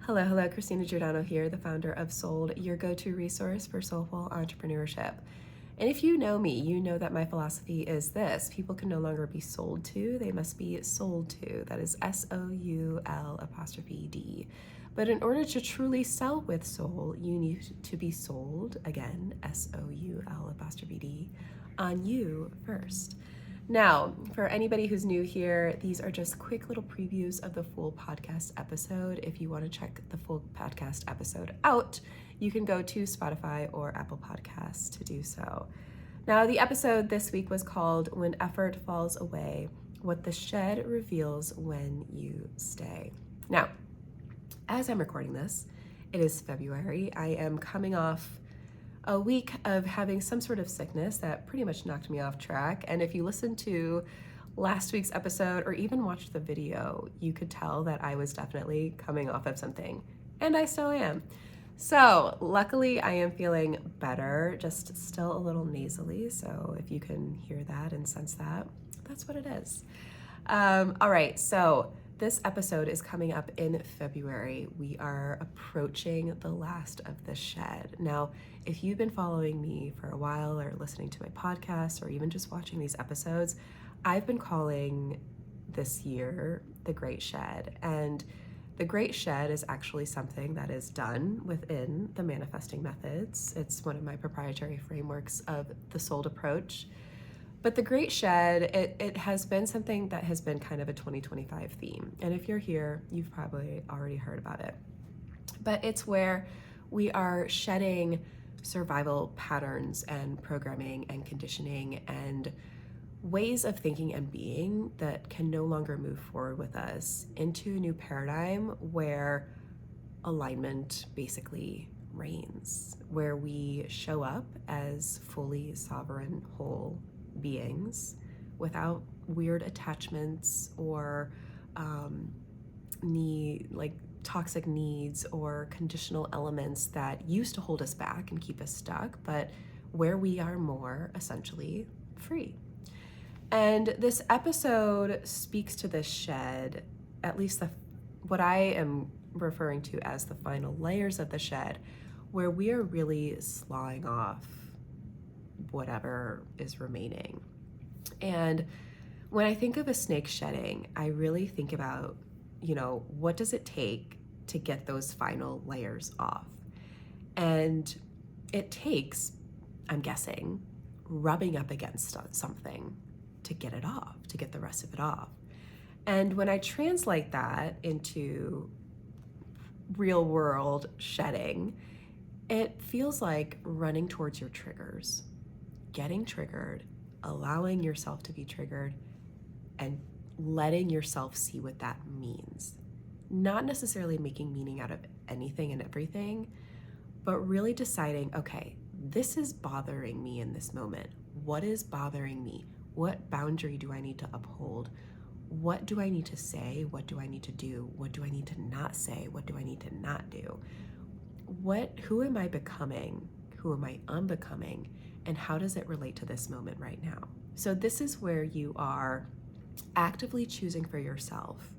Hello, Christina Giordano here, the founder of Sold, your go-to resource for soulful entrepreneurship. And if you know me, you know that my philosophy is this: people can no longer be sold to, they must be sold to. That is SOUL''D. But in order to truly sell with soul, you need to be sold, again, SOUL''D, on you first. Now, for anybody who's new here, these are just quick little previews of the full podcast episode. If you want to check the full podcast episode out, you can go to Spotify or Apple Podcasts to do so. Now, the episode this week was called When Effort Falls Away, What the Shed Reveals When You Stay. Now, as I'm recording this, it is February. I am coming off a week of having some sort of sickness that pretty much knocked me off track. And if you listen to last week's episode or even watched the video, you could tell that I was definitely coming off of something, and I still am. So luckily I am feeling better, just still a little nasally. So if you can hear that and sense that, that's what it is. All right, so this episode is coming up in February. We are approaching the last of the shed. Now, if you've been following me for a while or listening to my podcast or even just watching these episodes, I've been calling this year the Great Shed. And the Great Shed is actually something that is done within the manifesting methods. It's one of my proprietary frameworks of the souled approach. But the Great Shed, it has been something that has been kind of a 2025 theme. And if you're here, you've probably already heard about it. But it's where we are shedding survival patterns and programming and conditioning and ways of thinking and being that can no longer move forward with us into a new paradigm where alignment basically reigns, where we show up as fully sovereign, whole beings without weird attachments or toxic needs or conditional elements that used to hold us back and keep us stuck, but where we are more essentially free. And this episode speaks to this shed, at least what I am referring to as the final layers of the shed, where we are really sloughing off whatever is remaining. And when I think of a snake shedding, I really think about, what does it take to get those final layers off? And it takes, I'm guessing, rubbing up against something to get it off, to get the rest of it off. And when I translate that into real world shedding, it feels like running towards your triggers, getting triggered, allowing yourself to be triggered, and letting yourself see what that means. Not necessarily making meaning out of anything and everything, but really deciding, okay, this is bothering me in this moment. What is bothering me? What boundary do I need to uphold? What do I need to say? What do I need to do? What do I need to not say? What do I need to not do? Who am I becoming? Who am I unbecoming? And how does it relate to this moment right now? So this is where you are actively choosing for yourself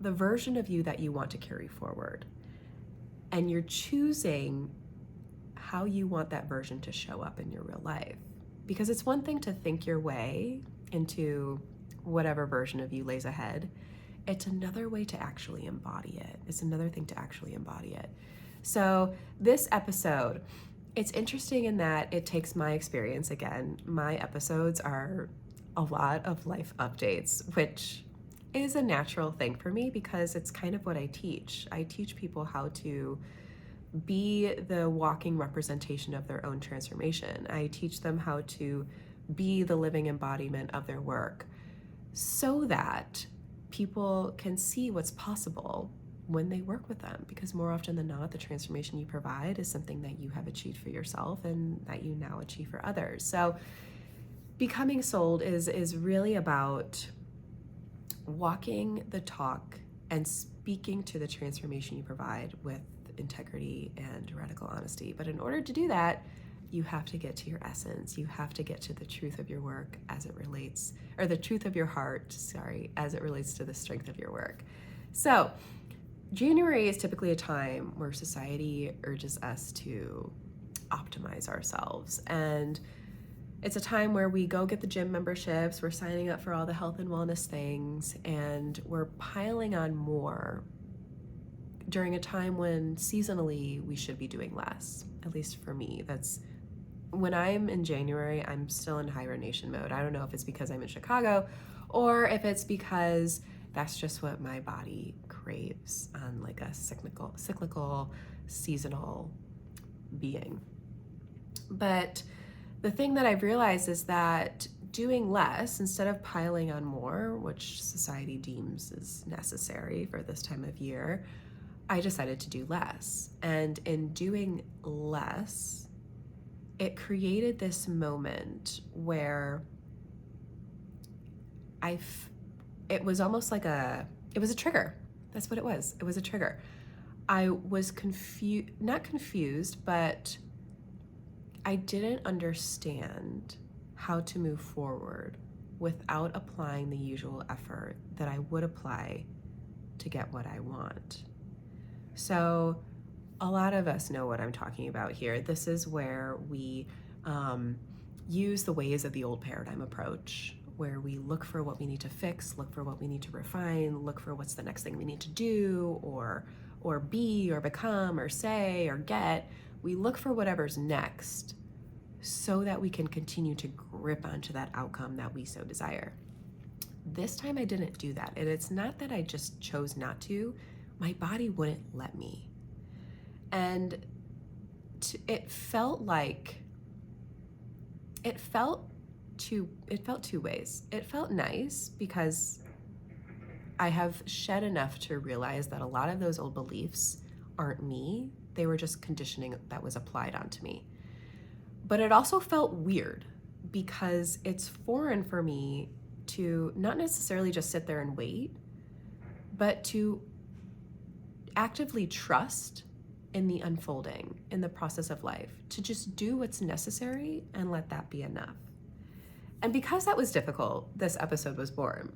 the version of you that you want to carry forward. And you're choosing how you want that version to show up in your real life. Because it's one thing to think your way into whatever version of you lays ahead. It's another way to actually embody it. It's another thing to actually embody it. So this episode, it's interesting in that it takes my experience. Again, my episodes are a lot of life updates, which is a natural thing for me because it's kind of what I teach. I teach people how to be the walking representation of their own transformation. I teach them how to be the living embodiment of their work so that people can see what's possible when they work with them, because more often than not, the transformation you provide is something that you have achieved for yourself and that you now achieve for others. So becoming sold is really about walking the talk and speaking to the transformation you provide with integrity and radical honesty. But in order to do that, you have to get to your essence. You have to get to the truth of your work as it relates, or the truth of your heart, as it relates to the strength of your work. So January is typically a time where society urges us to optimize ourselves. And it's a time where we go get the gym memberships, we're signing up for all the health and wellness things, and we're piling on more during a time when seasonally we should be doing less. At least for me, that's when I'm in January, I'm still in hibernation mode. I don't know if it's because I'm in Chicago or if it's because that's just what my body craves on like a cyclical, seasonal being. But the thing that I've realized is that doing less instead of piling on more, which society deems is necessary for this time of year, I decided to do less. And in doing less, it created this moment where it was almost like it was a trigger. That's what it was. It was a trigger. I was not confused, but I didn't understand how to move forward without applying the usual effort that I would apply to get what I want. So a lot of us know what I'm talking about here. This is where we use the ways of the old paradigm approach, where we look for what we need to fix, look for what we need to refine, look for what's the next thing we need to do or be or become or say or get. We look for whatever's next so that we can continue to grip onto that outcome that we so desire. This time I didn't do that. And it's not that I just chose not to, my body wouldn't let me. And it felt two ways. It felt nice because I have shed enough to realize that a lot of those old beliefs aren't me. They were just conditioning that was applied onto me. But it also felt weird because it's foreign for me to not necessarily just sit there and wait, but to actively trust in the unfolding, in the process of life, to just do what's necessary and let that be enough. And because that was difficult, this episode was born.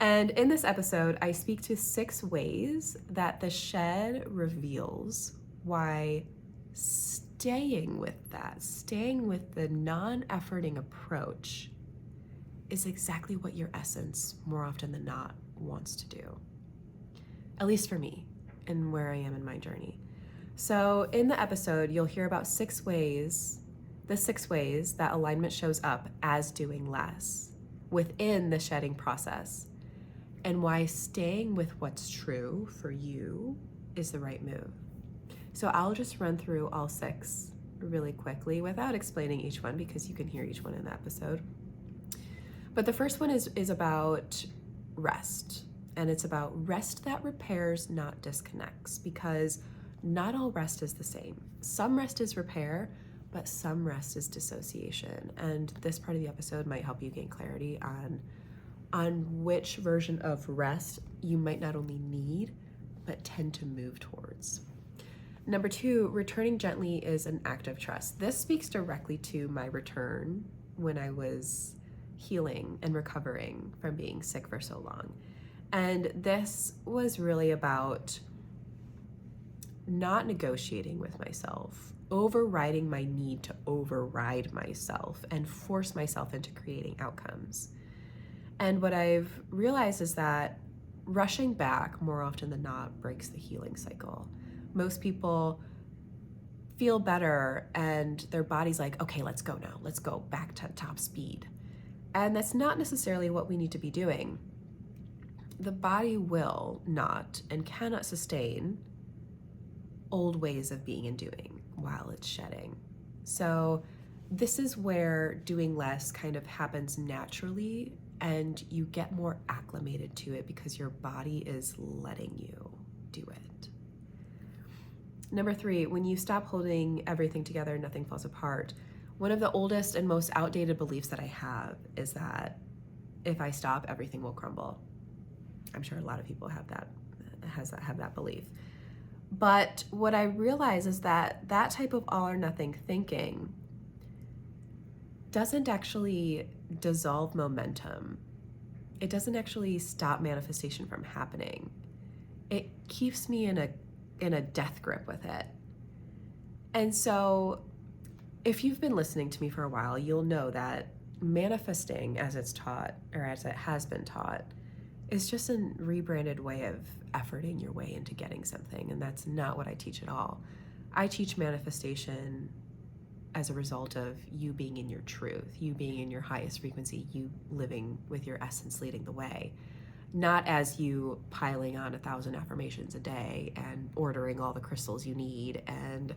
And in this episode, I speak to 6 ways that the shed reveals why staying with the non-efforting approach is exactly what your essence, more often than not, wants to do. At least for me, and where I am in my journey. So in the episode, you'll hear about 6 ways that alignment shows up as doing less within the shedding process, and why staying with what's true for you is the right move. So I'll just run through all 6 really quickly without explaining each one because you can hear each one in the episode. But the first one is about rest, and it's about rest that repairs, not disconnects, because not all rest is the same. Some rest is repair, but some rest is dissociation. And this part of the episode might help you gain clarity on which version of rest you might not only need, but tend to move towards. Number 2, returning gently is an act of trust. This speaks directly to my return when I was healing and recovering from being sick for so long. And this was really about not negotiating with myself, overriding my need to override myself and force myself into creating outcomes. And what I've realized is that rushing back more often than not breaks the healing cycle. Most people feel better and their body's like, okay, let's go now. Let's go back to top speed. And that's not necessarily what we need to be doing. The body will not and cannot sustain old ways of being and doing while it's shedding. So this is where doing less kind of happens naturally, and you get more acclimated to it because your body is letting you do it. Number 3, when you stop holding everything together, nothing falls apart. One of the oldest and most outdated beliefs that I have is that if I stop, everything will crumble. I'm sure a lot of people have that belief. But what I realize is that type of all or nothing thinking doesn't actually dissolve momentum. It doesn't actually stop manifestation from happening. it keeps me in a death grip with it. And so if you've been listening to me for a while, you'll know that manifesting as it's taught, or as it has been taught, is just a rebranded way of efforting your way into getting something. And that's not what I teach at all. I teach manifestation as a result of you being in your truth, you being in your highest frequency, you living with your essence leading the way. Not as you piling on 1,000 affirmations a day and ordering all the crystals you need and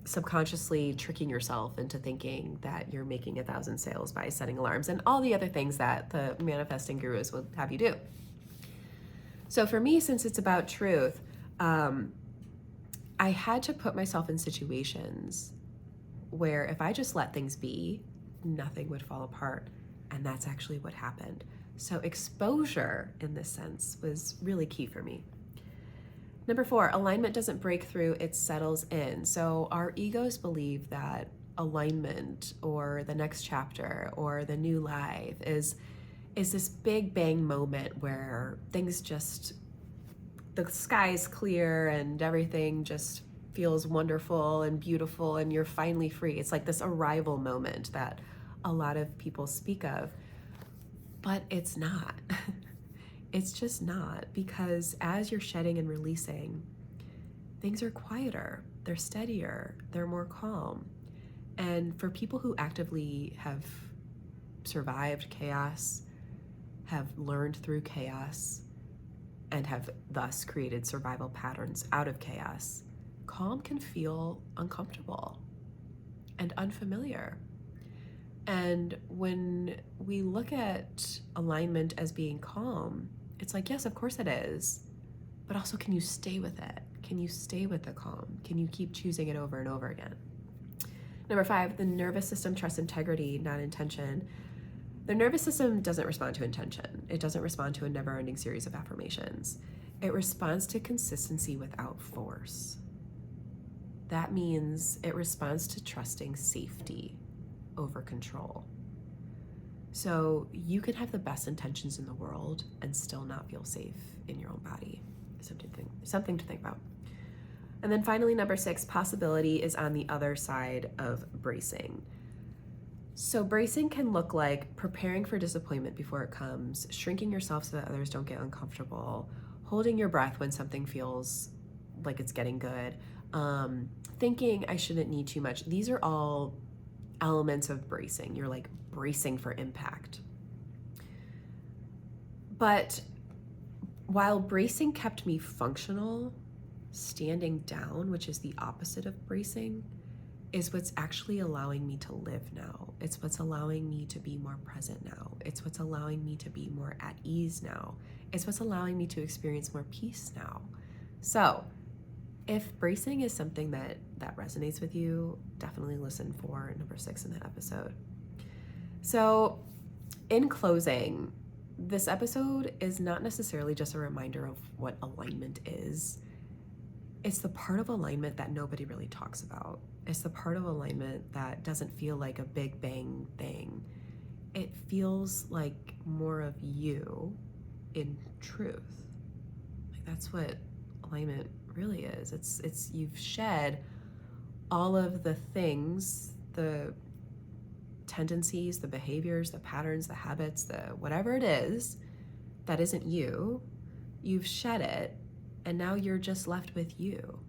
subconsciously tricking yourself into thinking that you're making 1,000 sales by setting alarms and all the other things that the manifesting gurus will have you do. So for me, since it's about truth, I had to put myself in situations where if I just let things be, nothing would fall apart. And that's actually what happened. So exposure in this sense was really key for me. Number 4, alignment doesn't break through, it settles in. So our egos believe that alignment or the next chapter or the new life is this big bang moment where things just, the sky's clear and everything just feels wonderful and beautiful and you're finally free. It's like this arrival moment that a lot of people speak of, but it's not. It's just not, because as you're shedding and releasing, things are quieter, they're steadier, they're more calm. And for people who actively have survived chaos, have learned through chaos, and have thus created survival patterns out of chaos, calm can feel uncomfortable and unfamiliar. And when we look at alignment as being calm, it's like, yes, of course it is, but also, can you stay with it? Can you stay with the calm? Can you keep choosing it over and over again? Number 5, the nervous system trusts integrity, not intention. The nervous system doesn't respond to intention. It doesn't respond to a never-ending series of affirmations. It responds to consistency without force. That means it responds to trusting safety over control. So you can have the best intentions in the world and still not feel safe in your own body. Something to think about. And then finally, number 6, possibility is on the other side of bracing. So bracing can look like preparing for disappointment before it comes, shrinking yourself so that others don't get uncomfortable, holding your breath when something feels like it's getting good, thinking I shouldn't need too much. These are all elements of bracing. You're like bracing for impact. But while bracing kept me functional, standing down, which is the opposite of bracing, is what's actually allowing me to live now. It's what's allowing me to be more present now. It's what's allowing me to be more at ease now. It's what's allowing me to experience more peace now. So if bracing is something that resonates with you, definitely listen for number 6 in that episode. So in closing, this episode is not necessarily just a reminder of what alignment is. It's the part of alignment that nobody really talks about. It's the part of alignment that doesn't feel like a big bang thing. It feels like more of you in truth. Like that's what alignment really is. It's you've shed all of the things, the tendencies, the behaviors, the patterns, the habits, the whatever it is that isn't you. You've shed it, and now you're just left with you.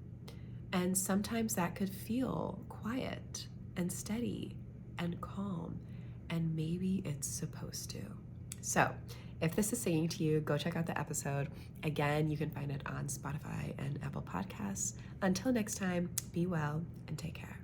And sometimes that could feel quiet and steady and calm, and maybe it's supposed to. So if this is saying to you, go check out the episode. Again, you can find it on Spotify and Apple Podcasts. Until next time, be well and take care.